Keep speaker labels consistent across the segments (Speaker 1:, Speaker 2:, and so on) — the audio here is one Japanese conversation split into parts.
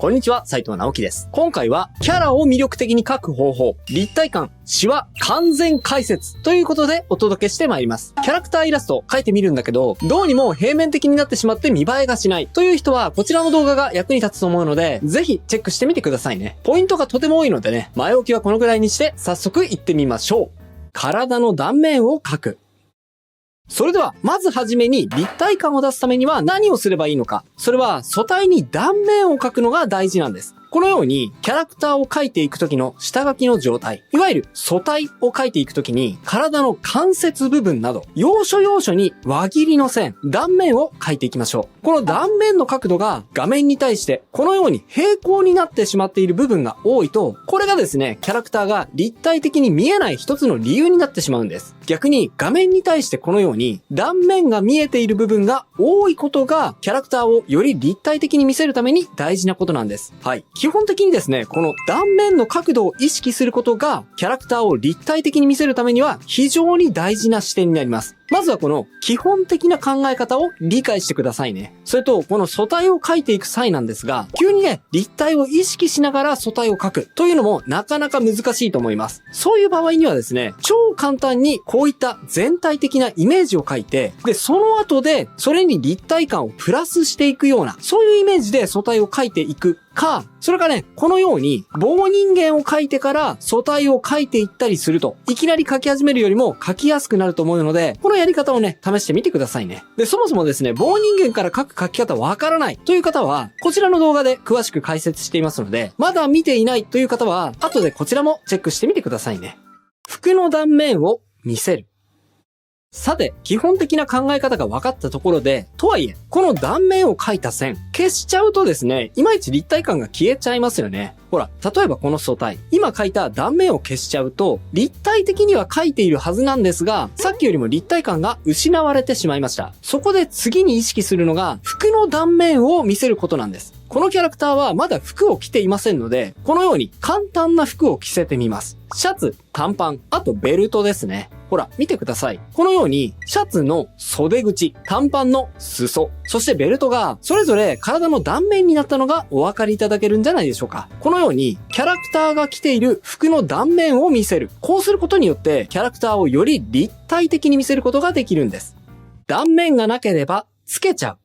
Speaker 1: こんにちは、斉藤直樹です。今回は、キャラを魅力的に描く方法、立体感、シワ、完全解説ということでお届けしてまいります。キャラクターイラストを描いてみるんだけど、どうにも平面的になってしまって見栄えがしないという人は、こちらの動画が役に立つと思うので、ぜひチェックしてみてくださいね。ポイントがとても多いのでね、前置きはこのぐらいにして、早速行ってみましょう。体の断面を描く。それでは、まずはじめに立体感を出すためには何をすればいいのか。それは素体に断面を描くのが大事なんです。このようにキャラクターを描いていくときの下書きの状態、いわゆる素体を描いていくときに体の関節部分など要所要所に輪切りの線、断面を描いていきましょう。この断面の角度が画面に対してこのように平行になってしまっている部分が多いと、これがですね、キャラクターが立体的に見えない一つの理由になってしまうんです。逆に画面に対してこのように断面が見えている部分が多いことがキャラクターをより立体的に見せるために大事なことなんです。はい。基本的にですね、この断面の角度を意識することがキャラクターを立体的に見せるためには非常に大事な視点になります。まずはこの基本的な考え方を理解してくださいね。それと、この素体を描いていく際なんですが、急にね、立体を意識しながら素体を描くというのもなかなか難しいと思います。そういう場合にはですね、超簡単にこういった全体的なイメージを描いて、で、その後でそれに立体感をプラスしていくような、そういうイメージで素体を描いていくか、それかね、このように棒人間を描いてから素体を描いていったりすると、いきなり描き始めるよりも描きやすくなると思うので、このやり方をね、試してみてくださいね。で、そもそもですね、棒人間から描く描き方わからないという方は、こちらの動画で詳しく解説していますので、まだ見ていないという方は、後でこちらもチェックしてみてくださいね。服の断面を見せる。さて、基本的な考え方が分かったところで、とはいえ、この断面を描いた線、消しちゃうとですね、いまいち立体感が消えちゃいますよね。ほら、例えばこの素体、今描いた断面を消しちゃうと、立体的には描いているはずなんですが、さっきよりも立体感が失われてしまいました。そこで次に意識するのが、服の断面を見せることなんです。このキャラクターはまだ服を着ていませんので、このように簡単な服を着せてみます。シャツ、短パン、あとベルトですね。ほら、見てください。このように、シャツの袖口、短パンの裾、そしてベルトが、それぞれ体の断面になったのがお分かりいただけるんじゃないでしょうか。このように、キャラクターが着ている服の断面を見せる。こうすることによって、キャラクターをより立体的に見せることができるんです。断面がなければ、つけちゃう。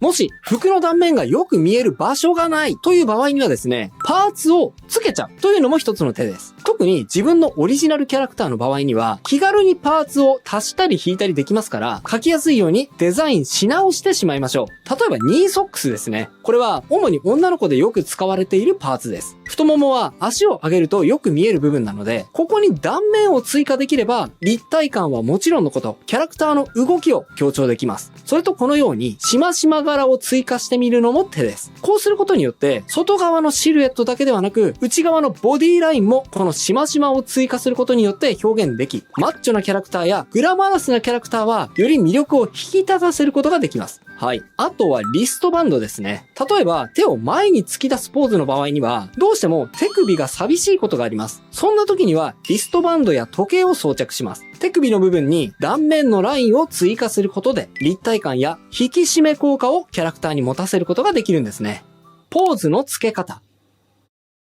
Speaker 1: もし、服の断面がよく見える場所がないという場合にはですね、パーツを付けちゃうというのも一つの手です。特に自分のオリジナルキャラクターの場合には、気軽にパーツを足したり引いたりできますから、描きやすいようにデザインし直してしまいましょう。例えば、ニーソックスですね。これは、主に女の子でよく使われているパーツです。太ももは足を上げるとよく見える部分なので、ここに断面を追加できれば、立体感はもちろんのこと、キャラクターの動きを強調できます。それとこのように、しましま柄を追加してみるのも手です。こうすることによって、外側のシルエットだけではなく、内側のボディラインもこのしましまを追加することによって表現でき、マッチョなキャラクターやグラマラスなキャラクターは、より魅力を引き立たせることができます。はい。あとはリストバンドですね。例えば手を前に突き出すポーズの場合には、どうしても手首が寂しいことがあります。そんな時にはリストバンドや時計を装着します。手首の部分に断面のラインを追加することで、立体感や引き締め効果をキャラクターに持たせることができるんですね。ポーズの付け方。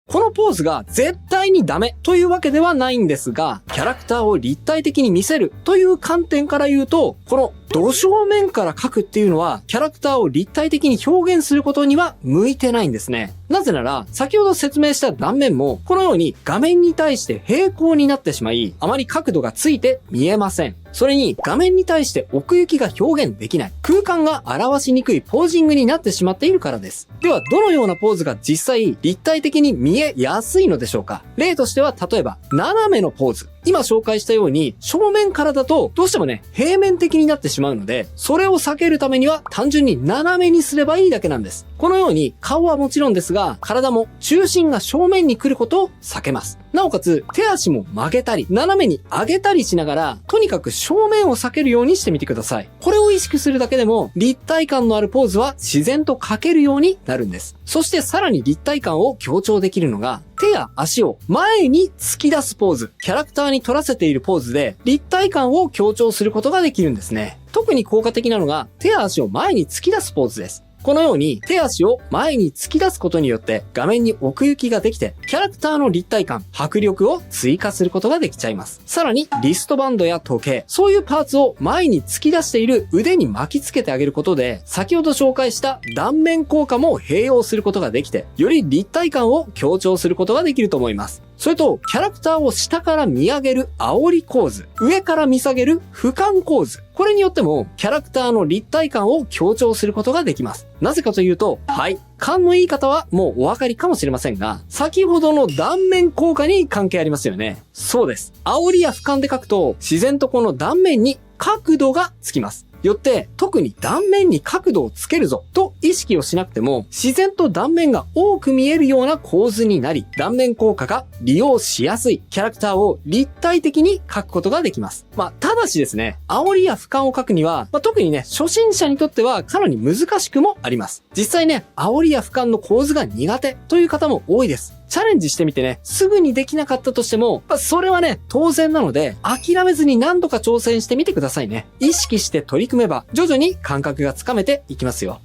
Speaker 1: このポーズが絶対にダメというわけではないんですが、キャラクターを立体的に見せるという観点から言うと、このど正面から描くっていうのは、キャラクターを立体的に表現することには向いてないんですね。なぜなら、先ほど説明した断面も、このように画面に対して平行になってしまい、あまり角度がついて見えません。それに画面に対して奥行きが表現できない、空間が表しにくいポージングになってしまっているからです。では、どのようなポーズが実際立体的に見えやすいのでしょうか。例としては、例えば、斜めのポーズ。今紹介したように、正面からだとどうしてもね、平面的になってしまうので、それを避けるためには単純に斜めにすればいいだけなんです。このように顔はもちろんですが、体も中心が正面に来ることを避けます。なおかつ手足も曲げたり、斜めに上げたりしながら、とにかく正面を避けるようにしてみてください。これを意識するだけでも、立体感のあるポーズは自然と描けるようになるんです。そしてさらに立体感を強調できるのが、手や足を前に突き出すポーズ、キャラクターに取らせているポーズで立体感を強調することができるんですね。特に効果的なのが手や足を前に突き出すポーズです。このように手足を前に突き出すことによって画面に奥行きができて、キャラクターの立体感、迫力を追加することができちゃいます。さらにリストバンドや時計、そういうパーツを前に突き出している腕に巻きつけてあげることで、先ほど紹介した断面効果も併用することができて、より立体感を強調することができると思います。それと、キャラクターを下から見上げる煽り構図、上から見下げる俯瞰構図。これによっても、キャラクターの立体感を強調することができます。なぜかというと、はい、勘のいい方はもうお分かりかもしれませんが、先ほどの断面効果に関係ありますよね。そうです。煽りや俯瞰で書くと、自然とこの断面に角度がつきます。よって、特に断面に角度をつけるぞと意識をしなくても、自然と断面が多く見えるような構図になり、断面効果が利用しやすいキャラクターを立体的に描くことができます。ただしですね、煽りや俯瞰を描くには、特にね、初心者にとってはかなり難しくもあります。実際ね、煽りや俯瞰の構図が苦手という方も多いです。チャレンジしてみてね、すぐにできなかったとしても、それはね、当然なので、諦めずに何度か挑戦してみてくださいね。意識して取り組めば、徐々に感覚がつかめていきますよ。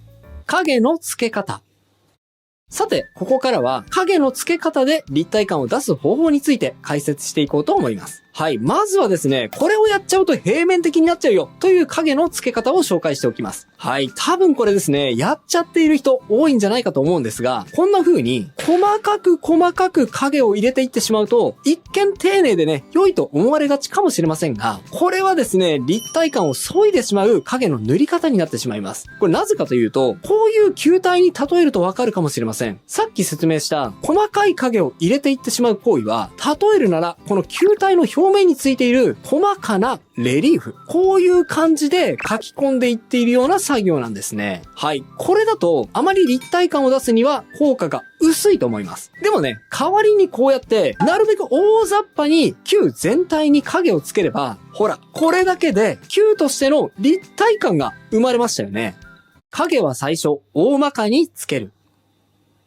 Speaker 1: 影の付け方。さて、ここからは影の付け方で立体感を出す方法について解説していこうと思います。はい。まずはですね、これをやっちゃうと平面的になっちゃうよという影の付け方を紹介しておきます。はい。多分これですね、やっちゃっている人多いんじゃないかと思うんですが、こんな風に細かく影を入れていってしまうと、一見丁寧でね、良いと思われがちかもしれませんが、これはですね、立体感を削いでしまう影の塗り方になってしまいます。これなぜかというと、こういう球体に例えるとわかるかもしれません。さっき説明した細かい影を入れていってしまう行為は、例えるなら、この球体の表面についている細かなレリーフ。こういう感じで書き込んでいっているような作業なんですね。はい。これだと、あまり立体感を出すには効果が薄いと思います。でもね、代わりにこうやって、なるべく大雑把に球全体に影をつければ、ほら、これだけで球としての立体感が生まれましたよね。影は最初、大まかにつける。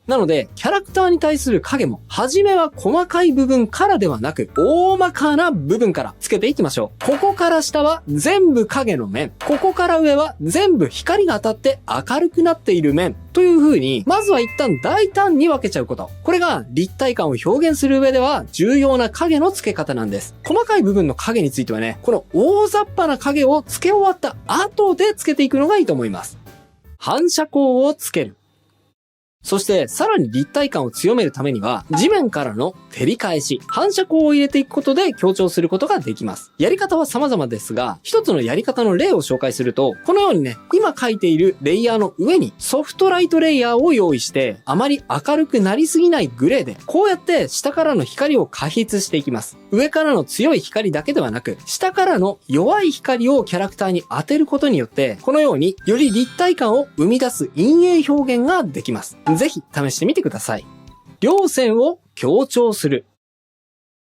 Speaker 1: なので、キャラクターに対する影も、初めは細かい部分からではなく、大まかな部分からつけていきましょう。ここから下は全部影の面。ここから上は全部光が当たって明るくなっている面。という風に、まずは一旦大胆に分けちゃうこと。これが立体感を表現する上では重要な影の付け方なんです。細かい部分の影についてはね、この大雑把な影を付け終わった後で付けていくのがいいと思います。反射光をつける。そして、さらに立体感を強めるためには、地面からの照り返し、反射光を入れていくことで強調することができます。やり方は様々ですが、一つのやり方の例を紹介すると、このようにね、今描いているレイヤーの上にソフトライトレイヤーを用意して、あまり明るくなりすぎないグレーで、こうやって下からの光を加筆していきます。上からの強い光だけではなく、下からの弱い光をキャラクターに当てることによって、このようにより立体感を生み出す陰影表現ができます。ぜひ試してみてください。稜線を強調する。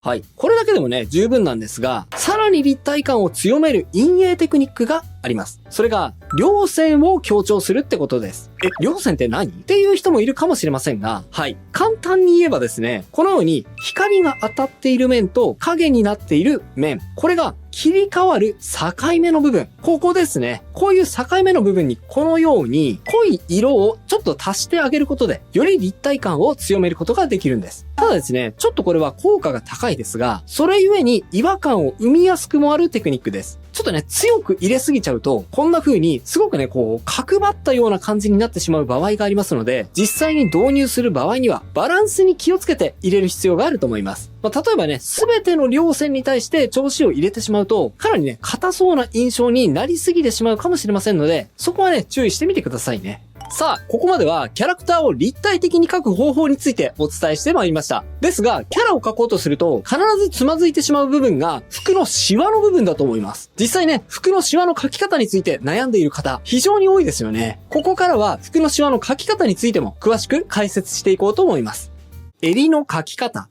Speaker 1: はい。これだけでもね、十分なんですが、さらに立体感を強める陰影テクニックがあります。それが、稜線を強調するってことです。稜線って何？っていう人もいるかもしれませんが、はい。簡単に言えばですね、このように光が当たっている面と影になっている面、これが切り替わる境目の部分。ここですね。こういう境目の部分にこのように濃い色をちょっと足してあげることで、より立体感を強めることができるんです。ただですね、ちょっとこれは効果が高いですが、それゆえに違和感を生みやすくもあるテクニックです。ちょっとね、強く入れすぎちゃうと、こんな風にすごくね、こう、角張ったような感じになってしまう場合がありますので、実際に導入する場合には、バランスに気をつけて入れる必要があると思います。例えばね、すべての稜線に対して調子を入れてしまうと、かなりね、硬そうな印象になりすぎてしまうかもしれませんので、そこはね、注意してみてくださいね。さあ、ここまではキャラクターを立体的に描く方法についてお伝えしてまいりました。ですが、キャラを描こうとすると、必ずつまずいてしまう部分が、服のシワの部分だと思います。実際ね、服のシワの描き方について悩んでいる方、非常に多いですよね。ここからは、服のシワの描き方についても詳しく解説していこうと思います。襟の描き方。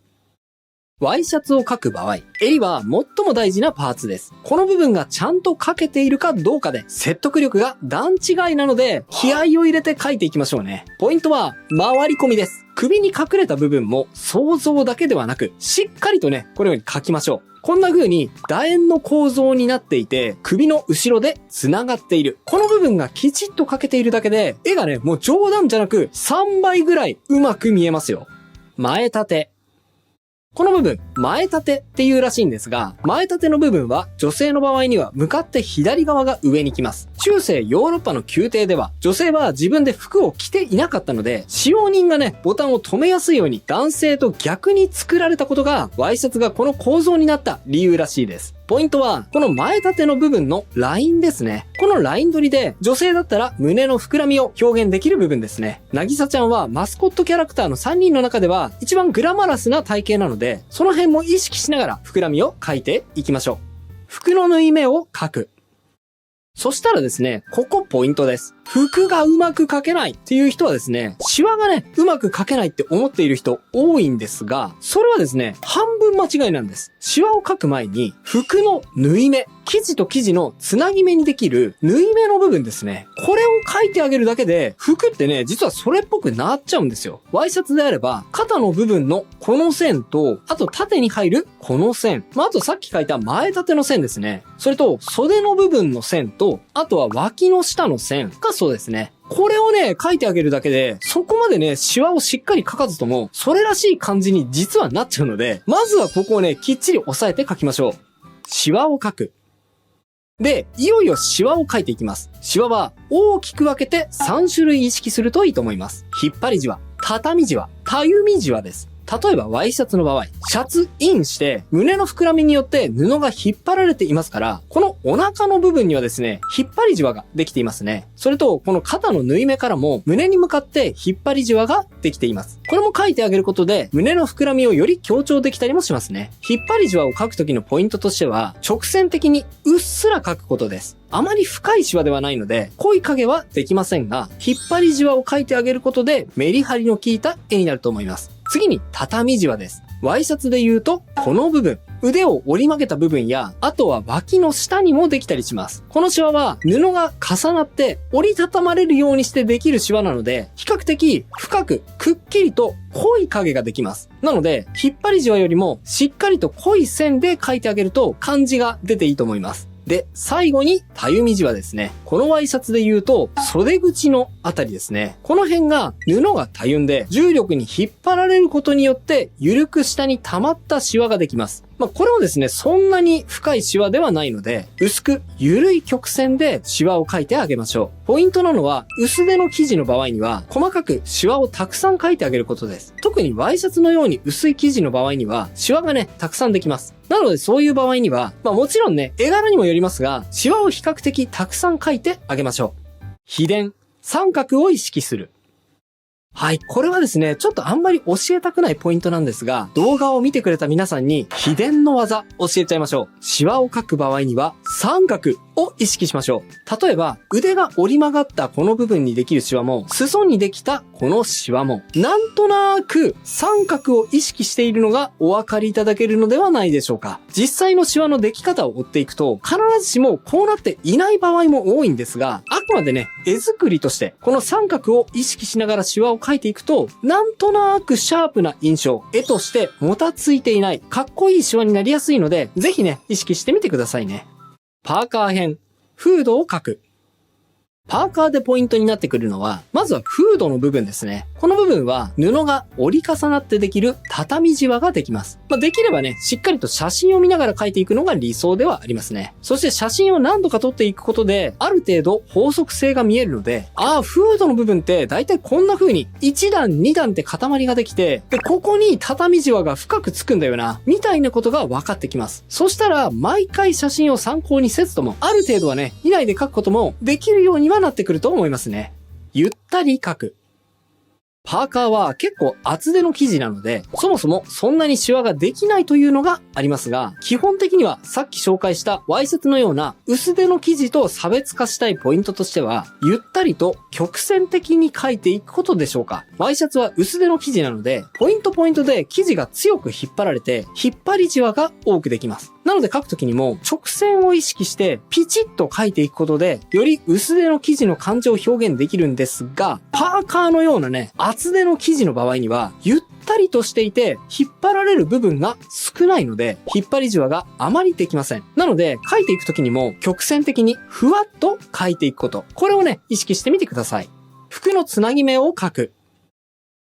Speaker 1: ワイシャツを描く場合、襟は最も大事なパーツです。この部分がちゃんと描けているかどうかで説得力が段違いなので、気合を入れて描いていきましょうね。ポイントは回り込みです。首に隠れた部分も想像だけではなく、しっかりとね、このように描きましょう。こんな風に楕円の構造になっていて、首の後ろで繋がっている。この部分がきちっと描けているだけで、絵がね、もう冗談じゃなく3倍ぐらいうまく見えますよ。前立て。この部分、前立てっていうらしいんですが、前立ての部分は女性の場合には向かって左側が上に来ます。中世ヨーロッパの宮廷では、女性は自分で服を着ていなかったので、使用人がね、ボタンを止めやすいように男性と逆に作られたことが、ワイシャツがこの構造になった理由らしいです。ポイントは、この前立ての部分のラインですね。このライン取りで、女性だったら胸の膨らみを表現できる部分ですね。なぎさちゃんはマスコットキャラクターの3人の中では一番グラマラスな体型なので、その辺も意識しながら膨らみを描いていきましょう。服の縫い目を描く。そしたらですね、ここポイントです。服がうまく描けないっていう人はですね、シワがね、うまく描けないって思っている人多いんですが、それはですね、半分間違いなんです。シワを描く前に、服の縫い目、生地と生地のつなぎ目にできる縫い目の部分ですね。これを描いてあげるだけで、服ってね、実はそれっぽくなっちゃうんですよ。ワイシャツであれば、肩の部分のこの線と、あと縦に入るこの線。あとさっき描いた前立ての線ですね。それと、袖の部分の線と、あとは脇の下の線がそうですね。これをね、描いてあげるだけで、そこまでね、シワをしっかり描かずとも、それらしい感じに実はなっちゃうので、まずはここをね、きっちり押さえて描きましょう。シワを描く。で、いよいよシワを描いていきます。シワは大きく分けて3種類意識するといいと思います。引っ張りじわ、畳じわ、たゆみじわです。例えばワイシャツの場合、シャツインして胸の膨らみによって布が引っ張られていますから、このお腹の部分にはですね、引っ張りじわができていますね。それと、この肩の縫い目からも胸に向かって引っ張りじわができています。これも書いてあげることで、胸の膨らみをより強調できたりもしますね。引っ張りじわを書くときのポイントとしては、直線的にうっすら書くことです。あまり深いシワではないので、濃い影はできませんが、引っ張りじわを書いてあげることで、メリハリの効いた絵になると思います。次に、畳じわです。ワイシャツで言うと、この部分。腕を折り曲げた部分や、あとは脇の下にもできたりします。このシワは布が重なって折りたたまれるようにしてできるシワなので、比較的深くくっきりと濃い影ができます。なので、引っ張りじわよりもしっかりと濃い線で描いてあげると感じが出ていいと思います。で、最後に、たゆみじわですね。このワイシャツで言うと、袖口のあたりですね。この辺が布がたゆんで、重力に引っ張られることによって、緩く下に溜まったシワができます。これもですね、そんなに深いシワではないので、薄く、緩い曲線でシワを描いてあげましょう。ポイントなのは、薄手の生地の場合には、細かくシワをたくさん描いてあげることです。特にワイシャツのように薄い生地の場合には、シワがね、たくさんできます。なのでそういう場合には、もちろんね、絵柄にもよりますが、シワを比較的たくさん描いてあげましょう。秘伝、三角を意識する。はい。これはですね、ちょっとあんまり教えたくないポイントなんですが、動画を見てくれた皆さんに秘伝の技教えちゃいましょう。シワを描く場合には三角を意識しましょう。例えば、腕が折り曲がったこの部分にできるシワも、裾にできたこのシワも、なんとなく三角を意識しているのがお分かりいただけるのではないでしょうか。実際のシワのでき方を追っていくと、必ずしもこうなっていない場合も多いんですが、あくまでね、絵作りとして、この三角を意識しながらシワを描いていくと、なんとなくシャープな印象、絵としてもたついていない、かっこいいシワになりやすいので、ぜひね、意識してみてくださいね。パーカー編、フードを描く。パーカーでポイントになってくるのは、まずはフードの部分ですね。この部分は布が折り重なってできる畳じわができます。できればね、しっかりと写真を見ながら描いていくのが理想ではありますね。そして写真を何度か撮っていくことで、ある程度法則性が見えるので、フードの部分ってだいたいこんな風に1段2段って塊ができて、で、ここに畳じわが深くつくんだよな、みたいなことが分かってきます。そしたら、毎回写真を参考にせずとも、ある程度はね、以内で描くこともできるようにはなってくると思いますね。ゆったり描く。パーカーは結構厚手の生地なので、そもそもそんなにシワができないというのがありますが、基本的にはさっき紹介したワイシャツのような薄手の生地と差別化したいポイントとしては、ゆったりと曲線的に描いていくことでしょうか。ワイシャツは薄手の生地なので、ポイントで生地が強く引っ張られて、引っ張りじわが多くできます。なので描くときにも直線を意識してピチッと描いていくことで、より薄手の生地の感情を表現できるんですが、パーカーのようなね、厚手の生地の場合には、ゆったりとしていて、引っ張られる部分が少ないので、引っ張りじわがあまりできません。なので、描いていくときにも、曲線的にふわっと描いていくこと。これをね、意識してみてください。服のつなぎ目を描く。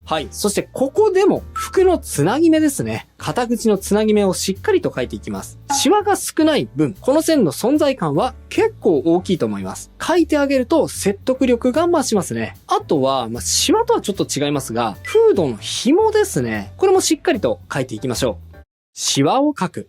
Speaker 1: はい。そしてここでも服のつなぎ目ですね。肩口のつなぎ目をしっかりと描いていきます。シワが少ない分、この線の存在感は結構大きいと思います。描いてあげると説得力が増しますね。あとは、シワとはちょっと違いますが、フードの紐ですね。これもしっかりと描いていきましょう。シワを描く。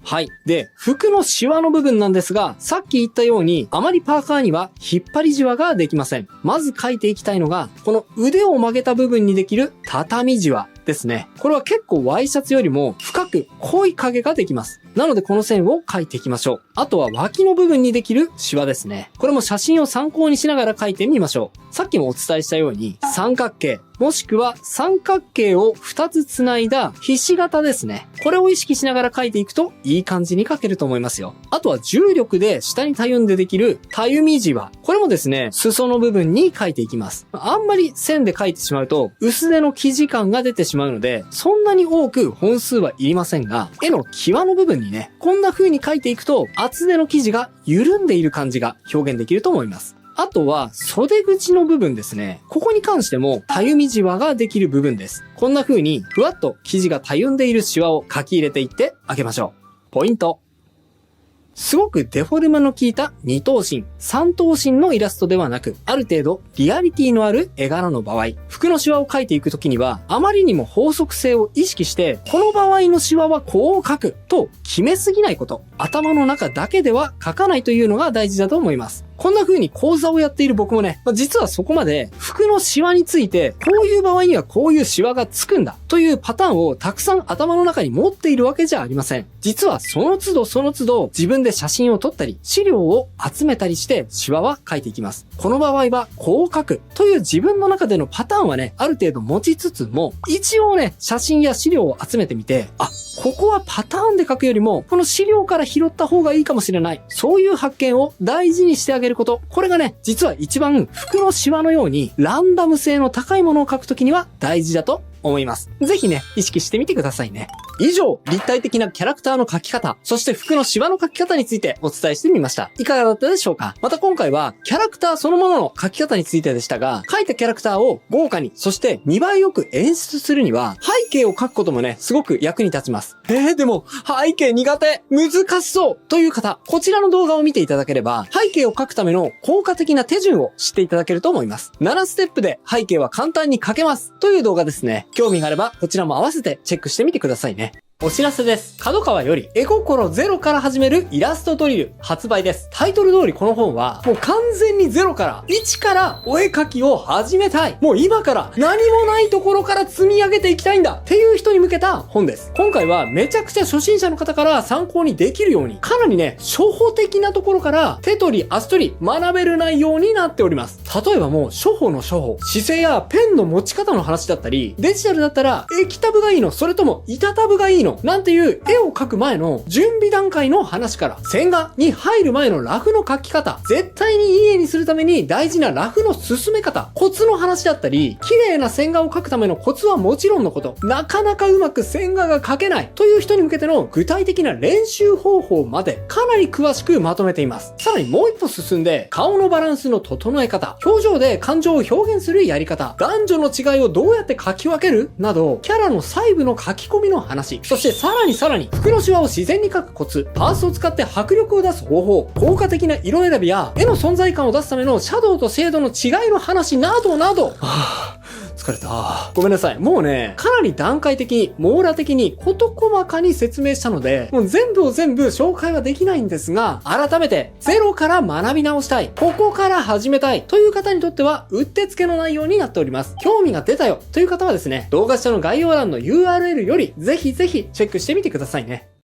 Speaker 1: はい。で、服のシワの部分なんですが、さっき言ったように、あまりパーカーには引っ張りじわができません。まず描いていきたいのが、この腕を曲げた部分にできる畳じわですね。これは結構ワイシャツよりも深く濃い影ができます。なのでこの線を描いていきましょう。あとは脇の部分にできるシワですね。これも写真を参考にしながら描いてみましょう。さっきもお伝えしたように、三角形、もしくは三角形を2つつないだひし形ですね。これを意識しながら描いていくといい感じに描けると思いますよ。あとは重力で下にたゆんでできるたゆみじわ。これもですね、裾の部分に描いていきます。あんまり線で描いてしまうと薄手の生地感が出てしまうので、そんなに多く本数はいりませんが、絵の際の部分にね、こんな風に描いていくと厚手の生地が緩んでいる感じが表現できると思います。あとは、袖口の部分ですね。ここに関しても、たゆみじわができる部分です。こんな風に、ふわっと生地がたゆんでいるシワを描き入れていってあげましょう。ポイント。すごくデフォルメの効いた二頭身、三頭身のイラストではなく、ある程度リアリティのある絵柄の場合、服のシワを描いていくときには、あまりにも法則性を意識して、この場合のシワはこう描くと決めすぎないこと、頭の中だけでは描かないというのが大事だと思います。こんな風に講座をやっている僕もね、実はそこまで服のシワについて、こういう場合にはこういうシワがつくんだというパターンをたくさん頭の中に持っているわけじゃありません。実はその都度自分で写真を撮ったり、資料を集めたりしてシワは描いていきます。この場合はこう描くという自分の中でのパターンはね、ある程度持ちつつも、一応ね、写真や資料を集めてみて、ここはパターンで描くよりも、この資料から拾った方がいいかもしれない。そういう発見を大事にしてあげること。これがね、実は一番服のシワのようにランダム性の高いものを描くときには大事だと思います。ぜひね、意識してみてくださいね。以上、立体的なキャラクターの描き方、そして服のシワの描き方についてお伝えしてみました。いかがだったでしょうか？また今回はキャラクターそのものの描き方についてでしたが、描いたキャラクターを豪華に、そして見栄えよく演出するには、背景を描くこともね、すごく役に立ちます。でも、背景苦手、難しそうという方、こちらの動画を見ていただければ、背景を描くための効果的な手順を知っていただけると思います。7ステップで背景は簡単に描けますという動画ですね。興味があれば、こちらも合わせてチェックしてみてくださいね。お知らせです。角川より絵心ゼロから始めるイラストドリル発売です。タイトル通りこの本はもう完全にゼロから1からお絵描きを始めたい。もう今から何もないところから積み上げていきたいんだっていう人に向けた本です。今回はめちゃくちゃ初心者の方から参考にできるようにかなりね、初歩的なところから手取り足取り学べる内容になっております。例えばもう初歩の初歩、姿勢やペンの持ち方の話だったり、デジタルだったら液タブがいいの、それとも板タブがいいのなんていう絵を描く前の準備段階の話から、線画に入る前のラフの描き方、絶対にいい絵にするために大事なラフの進め方、コツの話だったり、綺麗な線画を描くためのコツはもちろんのこと、なかなかうまく線画が描けないという人に向けての具体的な練習方法までかなり詳しくまとめています。さらにもう一歩進んで、顔のバランスの整え方、表情で感情を表現するやり方、男女の違いをどうやって描き分けるなど、キャラの細部の描き込みの話、そしてさらに服のシワを自然に描くコツ、パースを使って迫力を出す方法、効果的な色選びや絵の存在感を出すためのシャドウとシェードの違いの話などなど、疲疲れた。ごめんなさい。もうね、かなり段階的に、網羅的に、事細かに説明したので、もう全部を全部紹介はできないんですが、改めて、ゼロから学び直したい、ここから始めたい、という方にとっては、うってつけの内容になっております。興味が出たよ、という方はですね、動画下の概要欄の URL より、ぜひぜひチェックしてみてくださいね。